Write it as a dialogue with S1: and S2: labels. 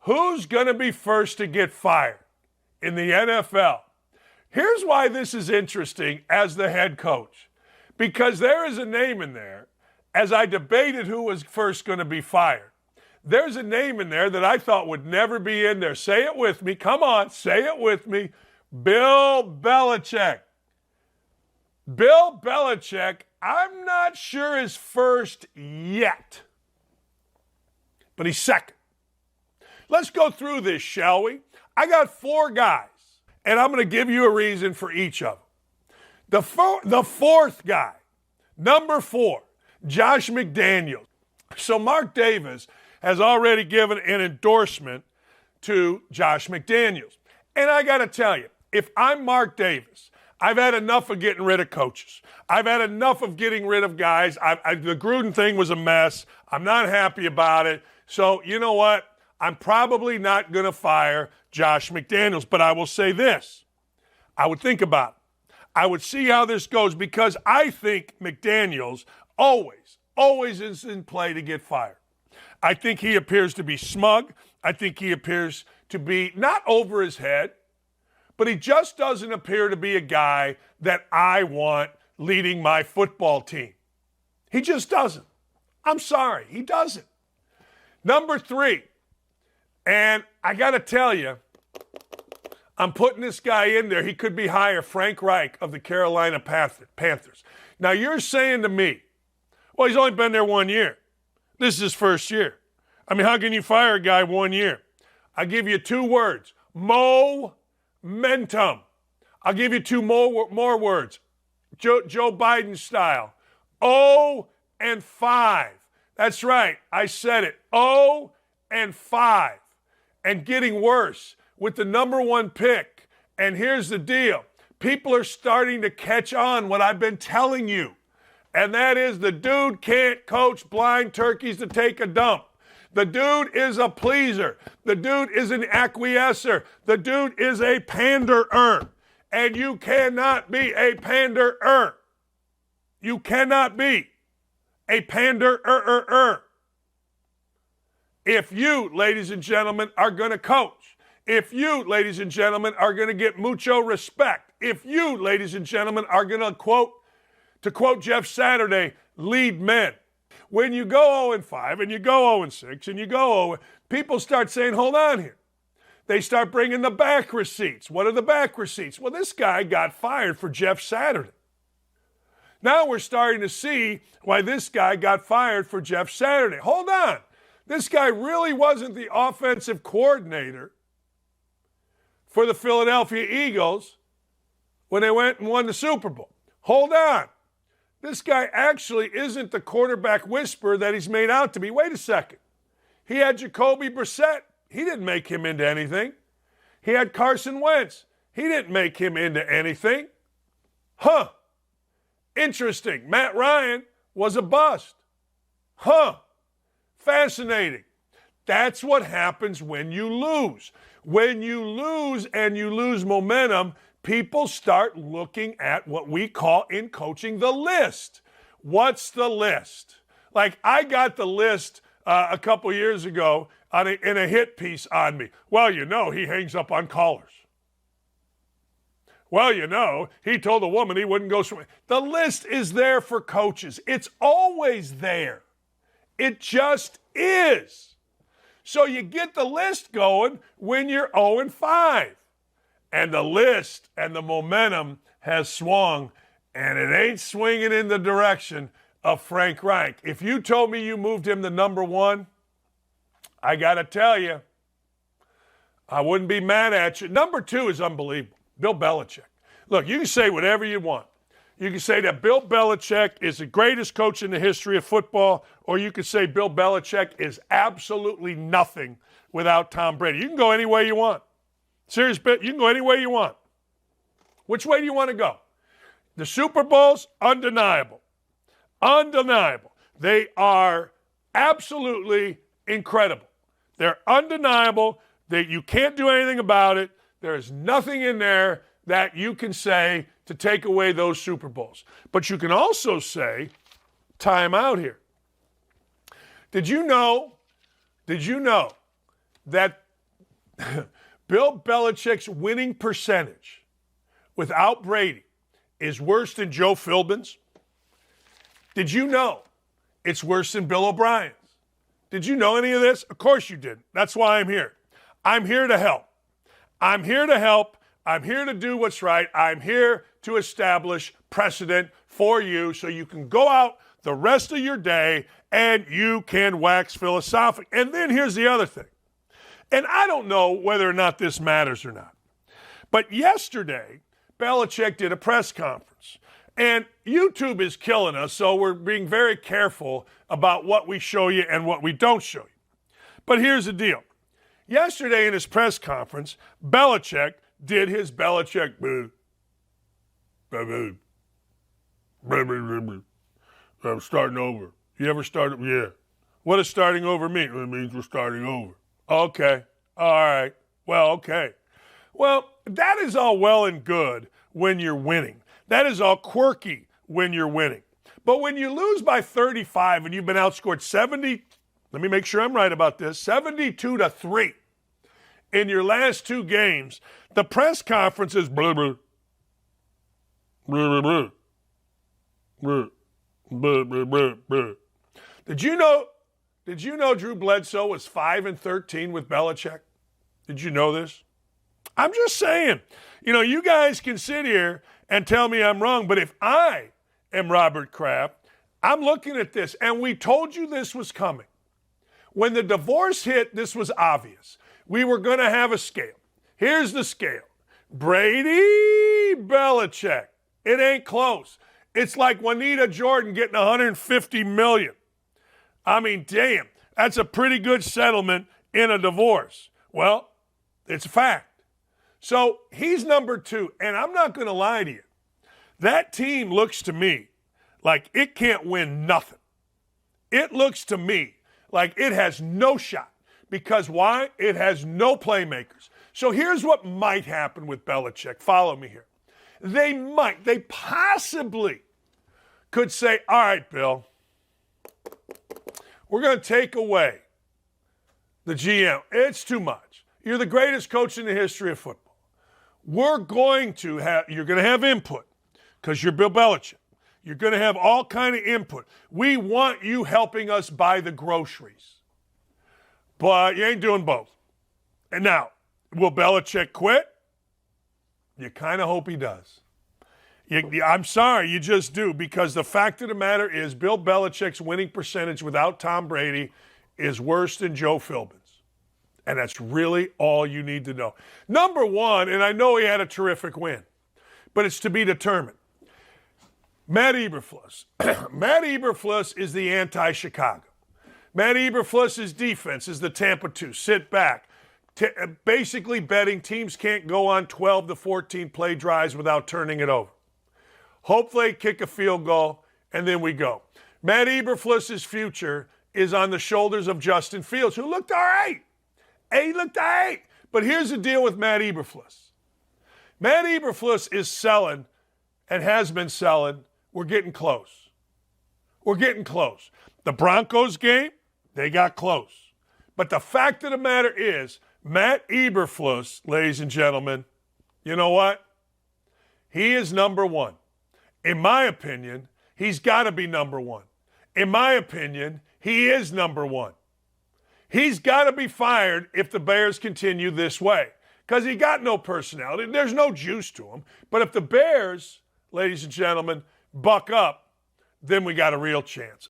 S1: Who's going to be first to get fired in the NFL? Here's why this is interesting as the head coach. Because there is a name in there, as I debated who was first going to be fired. There's a name in there that I thought would never be in there. Say it with me. Come on, say it with me. Bill Belichick. Bill Belichick, I'm not sure is first yet, but he's second. Let's go through this, shall we? I got 4 guys, and I'm going to give you a reason for each of them. The fourth guy, number 4, Josh McDaniels. So Mark Davis has already given an endorsement to Josh McDaniels. And I got to tell you, if I'm Mark Davis, I've had enough of getting rid of coaches. I've had enough of getting rid of guys. The Gruden thing was a mess. I'm not happy about it. So you know what? I'm probably not going to fire Josh McDaniels. But I will say this. I would think about it. I would see how this goes because I think McDaniels always is in play to get fired. I think he appears to be smug. I think he appears to be not over his head, but he just doesn't appear to be a guy that I want leading my football team. He just doesn't. I'm sorry, he doesn't. Number 3, and I got to tell you, I'm putting this guy in there. He could be higher, Frank Reich of the Carolina Panthers. Now you're saying to me, well, he's only been there 1 year. This is his first year. I mean, how can you fire a guy 1 year? I give you 2 words. Momentum. I'll give you 2 more words. Joe Biden style. 0-5. That's right. I said it. 0-5. And getting worse with the number 1 pick. And here's the deal. People are starting to catch on what I've been telling you. And that is the dude can't coach blind turkeys to take a dump. The dude is a pleaser. The dude is an acquiescer. The dude is a panderer. And you cannot be a panderer. You cannot be a panderer. If you, ladies and gentlemen, are going to coach, if you, ladies and gentlemen, are going to get mucho respect, if you, ladies and gentlemen, are going to quote Jeff Saturday, lead men. When you go 0-5 and you go 0-6 and you go 0, people start saying, hold on here. They start bringing the back receipts. What are the back receipts? Well, this guy got fired for Jeff Saturday. Now we're starting to see why this guy got fired for Jeff Saturday. Hold on. This guy really wasn't the offensive coordinator for the Philadelphia Eagles when they went and won the Super Bowl. Hold on. This guy actually isn't the quarterback whisperer that he's made out to be. Wait a second. He had Jacoby Brissett. He didn't make him into anything. He had Carson Wentz. He didn't make him into anything. Huh. Interesting. Matt Ryan was a bust. Huh. Fascinating. That's what happens when you lose. When you lose and you lose momentum, people start looking at what we call in coaching the list. What's the list? Like I got the list a couple years ago in a hit piece on me. Well, you know, he hangs up on callers. Well, you know, he told a woman he wouldn't go swimming. The list is there for coaches. It's always there. It just is. So you get the list going when you're 0-5. And the list and the momentum has swung, and it ain't swinging in the direction of Frank Reich. If you told me you moved him to number 1, I got to tell you, I wouldn't be mad at you. Number 2 is unbelievable. Bill Belichick. Look, you can say whatever you want. You can say that Bill Belichick is the greatest coach in the history of football, or you can say Bill Belichick is absolutely nothing without Tom Brady. You can go any way you want. Serious bit, you can go any way you want. Which way do you want to go? The Super Bowls, undeniable. Undeniable. They are absolutely incredible. They're undeniable. You can't do anything about it. There is nothing in there that you can say to take away those Super Bowls. But you can also say, time out here. Did you know that Bill Belichick's winning percentage without Brady is worse than Joe Philbin's? Did you know it's worse than Bill O'Brien's? Did you know any of this? Of course you didn't. That's why I'm here. I'm here to help. I'm here to help. I'm here to do what's right. I'm here to establish precedent for you so you can go out the rest of your day and you can wax philosophic. And then here's the other thing. And I don't know whether or not this matters or not. But yesterday, Belichick did a press conference. And YouTube is killing us, so we're being very careful about what we show you and what we don't show you. But here's the deal. Yesterday in his press conference, Belichick did his Belichick. I'm starting over. You ever started? Yeah. What does starting over mean? It means we're starting over. Okay. All right. Well, okay. Well, that is all well and good when you're winning. That is all quirky when you're winning. But when you lose by 35 and you've been outscored 70, let me make sure I'm right about this, 72-3 in your last two games, the press conference is blah, blah, blah, blah, blah, blah, blah, blah, blah. Did you know Drew Bledsoe was 5-13 with Belichick? Did you know this? I'm just saying. You guys can sit here and tell me I'm wrong, but if I am Robert Kraft, I'm looking at this, and we told you this was coming. When the divorce hit, this was obvious. We were going to have a scale. Here's the scale. Brady, Belichick. It ain't close. It's like Juanita Jordan getting $150 million. I mean, damn, that's a pretty good settlement in a divorce. Well, it's a fact. So he's number two, and I'm not going to lie to you. That team looks to me like it can't win nothing. It looks to me like it has no shot. Because why? It has no playmakers. So here's what might happen with Belichick. Follow me here. They possibly could say, all right, Bill, we're going to take away the GM. It's too much. You're the greatest coach in the history of football. You're going to have input because you're Bill Belichick. You're going to have all kind of input. We want you helping us buy the groceries. But you ain't doing both. And now, will Belichick quit? You kind of hope he does. I'm sorry, you just do, because the fact of the matter is Bill Belichick's winning percentage without Tom Brady is worse than Joe Philbin's. And that's really all you need to know. Number one, and I know he had a terrific win, but it's to be determined. Matt Eberflus. Matt Eberflus is the anti-Chicago. Matt Eberflus's defense is the Tampa 2. Sit back. Basically betting teams can't go on 12 to 14 play drives without turning it over. Hopefully kick a field goal, and then we go. Matt Eberflus's future is on the shoulders of Justin Fields, who looked all right. He looked all right. But here's the deal with Matt Eberflus. Matt Eberflus is selling and has been selling. We're getting close. We're getting close. The Broncos game, they got close. But the fact of the matter is, Matt Eberflus, ladies and gentlemen, you know what? He is number one. In my opinion, he's got to be number one. In my opinion, he is number one. He's got to be fired if the Bears continue this way because he got no personality. There's no juice to him. But if the Bears, ladies and gentlemen, buck up, then we got a real chance.